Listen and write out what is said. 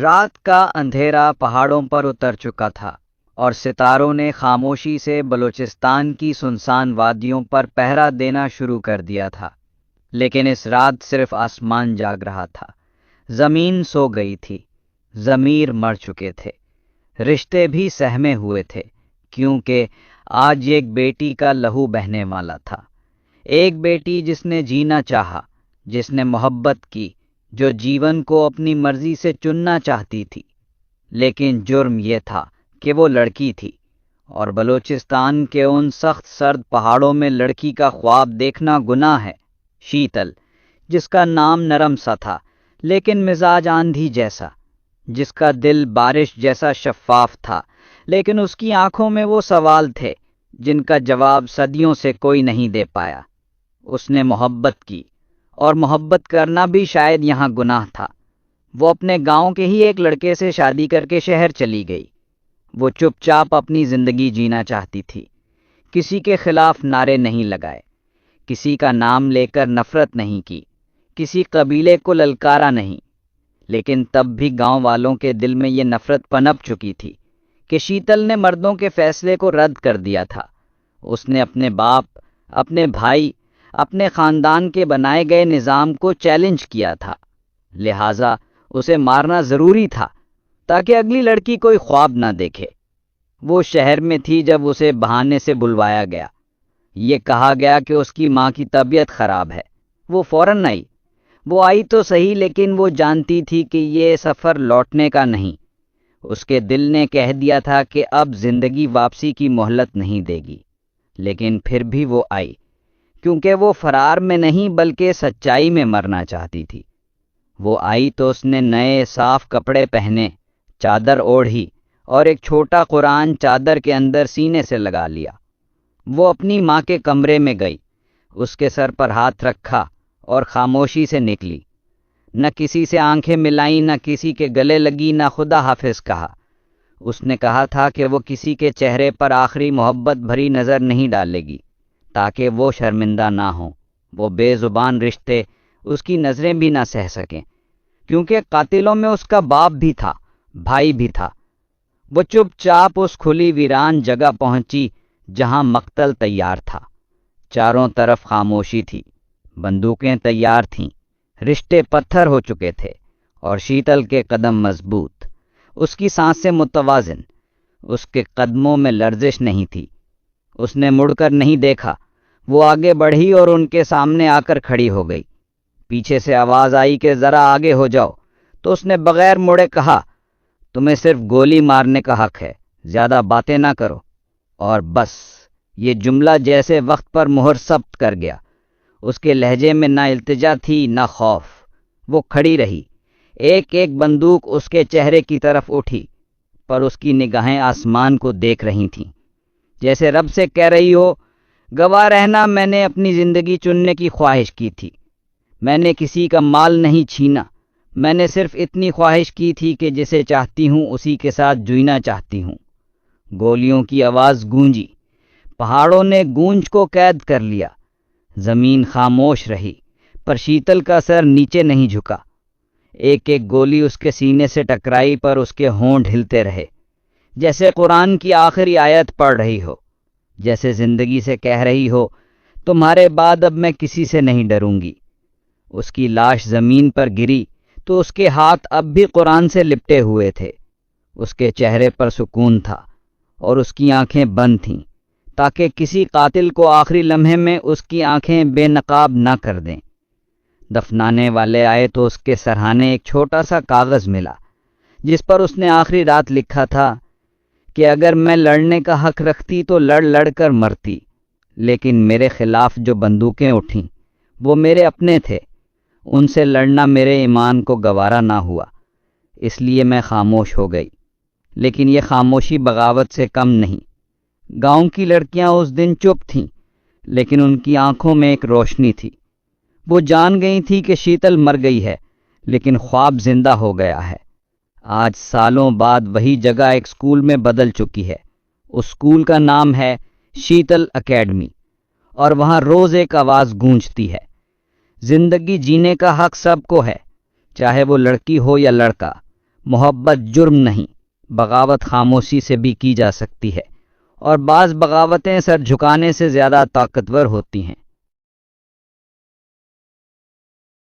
رات کا اندھیرا پہاڑوں پر اتر چکا تھا اور ستاروں نے خاموشی سے بلوچستان کی سنسان وادیوں پر پہرا دینا شروع کر دیا تھا۔ لیکن اس رات صرف آسمان جاگ رہا تھا، زمین سو گئی تھی، ضمیر مر چکے تھے، رشتے بھی سہمے ہوئے تھے، کیونکہ آج ایک بیٹی کا لہو بہنے والا تھا۔ ایک بیٹی جس نے جینا چاہا، جس نے محبت کی، جو جیون کو اپنی مرضی سے چننا چاہتی تھی۔ لیکن جرم یہ تھا کہ وہ لڑکی تھی، اور بلوچستان کے ان سخت سرد پہاڑوں میں لڑکی کا خواب دیکھنا گناہ ہے۔ شیتل، جس کا نام نرم سا تھا لیکن مزاج آندھی جیسا، جس کا دل بارش جیسا شفاف تھا، لیکن اس کی آنکھوں میں وہ سوال تھے جن کا جواب صدیوں سے کوئی نہیں دے پایا۔ اس نے محبت کی، اور محبت کرنا بھی شاید یہاں گناہ تھا۔ وہ اپنے گاؤں کے ہی ایک لڑکے سے شادی کر کے شہر چلی گئی۔ وہ چپ چاپ اپنی زندگی جینا چاہتی تھی، کسی کے خلاف نعرے نہیں لگائے، کسی کا نام لے کر نفرت نہیں کی، کسی قبیلے کو للکارا نہیں۔ لیکن تب بھی گاؤں والوں کے دل میں یہ نفرت پنپ چکی تھی کہ شیتل نے مردوں کے فیصلے کو رد کر دیا تھا۔ اس نے اپنے باپ، اپنے بھائی، اپنے خاندان کے بنائے گئے نظام کو چیلنج کیا تھا، لہٰذا اسے مارنا ضروری تھا تاکہ اگلی لڑکی کوئی خواب نہ دیکھے۔ وہ شہر میں تھی جب اسے بہانے سے بلوایا گیا۔ یہ کہا گیا کہ اس کی ماں کی طبیعت خراب ہے۔ وہ فوراً آئی۔ وہ آئی تو صحیح، لیکن وہ جانتی تھی کہ یہ سفر لوٹنے کا نہیں۔ اس کے دل نے کہہ دیا تھا کہ اب زندگی واپسی کی مہلت نہیں دے گی، لیکن پھر بھی وہ آئی، کیونکہ وہ فرار میں نہیں بلکہ سچائی میں مرنا چاہتی تھی۔ وہ آئی تو اس نے نئے صاف کپڑے پہنے، چادر اوڑھی، اور ایک چھوٹا قرآن چادر کے اندر سینے سے لگا لیا۔ وہ اپنی ماں کے کمرے میں گئی، اس کے سر پر ہاتھ رکھا اور خاموشی سے نکلی۔ نہ کسی سے آنکھیں ملائیں، نہ کسی کے گلے لگی، نہ خدا حافظ کہا۔ اس نے کہا تھا کہ وہ کسی کے چہرے پر آخری محبت بھری نظر نہیں ڈالے گی تاکہ وہ شرمندہ نہ ہوں، وہ بے زبان رشتے اس کی نظریں بھی نہ سہ سکیں، کیونکہ قاتلوں میں اس کا باپ بھی تھا، بھائی بھی تھا۔ وہ چپ چاپ اس کھلی ویران جگہ پہنچی جہاں مقتل تیار تھا۔ چاروں طرف خاموشی تھی، بندوقیں تیار تھیں، رشتے پتھر ہو چکے تھے، اور شیتل کے قدم مضبوط، اس کی سانسیں متوازن، اس کے قدموں میں لرزش نہیں تھی۔ اس نے مڑ کر نہیں دیکھا، وہ آگے بڑھی اور ان کے سامنے آ کر کھڑی ہو گئی۔ پیچھے سے آواز آئی کہ ذرا آگے ہو جاؤ، تو اس نے بغیر مڑے کہا، تمہیں صرف گولی مارنے کا حق ہے، زیادہ باتیں نہ کرو۔ اور بس، یہ جملہ جیسے وقت پر مہر ثبت کر گیا۔ اس کے لہجے میں نہ التجا تھی نہ خوف۔ وہ کھڑی رہی، ایک ایک بندوق اس کے چہرے کی طرف اٹھی، پر اس کی نگاہیں آسمان کو دیکھ رہی تھیں، جیسے رب سے کہہ رہی ہو، گواہ رہنا، میں نے اپنی زندگی چننے کی خواہش کی تھی، میں نے کسی کا مال نہیں چھینا، میں نے صرف اتنی خواہش کی تھی کہ جسے چاہتی ہوں اسی کے ساتھ جینا چاہتی ہوں۔ گولیوں کی آواز گونجی، پہاڑوں نے گونج کو قید کر لیا، زمین خاموش رہی، پر شیتل کا سر نیچے نہیں جھکا۔ ایک ایک گولی اس کے سینے سے ٹکرائی، پر اس کے ہونٹ ہلتے رہے، جیسے قرآن کی آخری آیت پڑھ رہی ہو، جیسے زندگی سے کہہ رہی ہو، تمہارے بعد اب میں کسی سے نہیں ڈروں گی۔ اس کی لاش زمین پر گری تو اس کے ہاتھ اب بھی قرآن سے لپٹے ہوئے تھے۔ اس کے چہرے پر سکون تھا، اور اس کی آنکھیں بند تھیں، تاکہ کسی قاتل کو آخری لمحے میں اس کی آنکھیں بے نقاب نہ کر دیں۔ دفنانے والے آئے تو اس کے سرہانے ایک چھوٹا سا کاغذ ملا، جس پر اس نے آخری رات لکھا تھا کہ اگر میں لڑنے کا حق رکھتی تو لڑ لڑ کر مرتی، لیکن میرے خلاف جو بندوقیں اٹھیں وہ میرے اپنے تھے، ان سے لڑنا میرے ایمان کو گوارا نہ ہوا، اس لیے میں خاموش ہو گئی۔ لیکن یہ خاموشی بغاوت سے کم نہیں۔ گاؤں کی لڑکیاں اس دن چپ تھیں، لیکن ان کی آنکھوں میں ایک روشنی تھی۔ وہ جان گئی تھی کہ شیتل مر گئی ہے، لیکن خواب زندہ ہو گیا ہے۔ آج سالوں بعد وہی جگہ ایک اسکول میں بدل چکی ہے۔ اس اسکول کا نام ہے شیتل اکیڈمی، اور وہاں روز ایک آواز گونجتی ہے، زندگی جینے کا حق سب کو ہے، چاہے وہ لڑکی ہو یا لڑکا، محبت جرم نہیں، بغاوت خاموشی سے بھی کی جا سکتی ہے، اور بعض بغاوتیں سر جھکانے سے زیادہ طاقتور ہوتی ہیں۔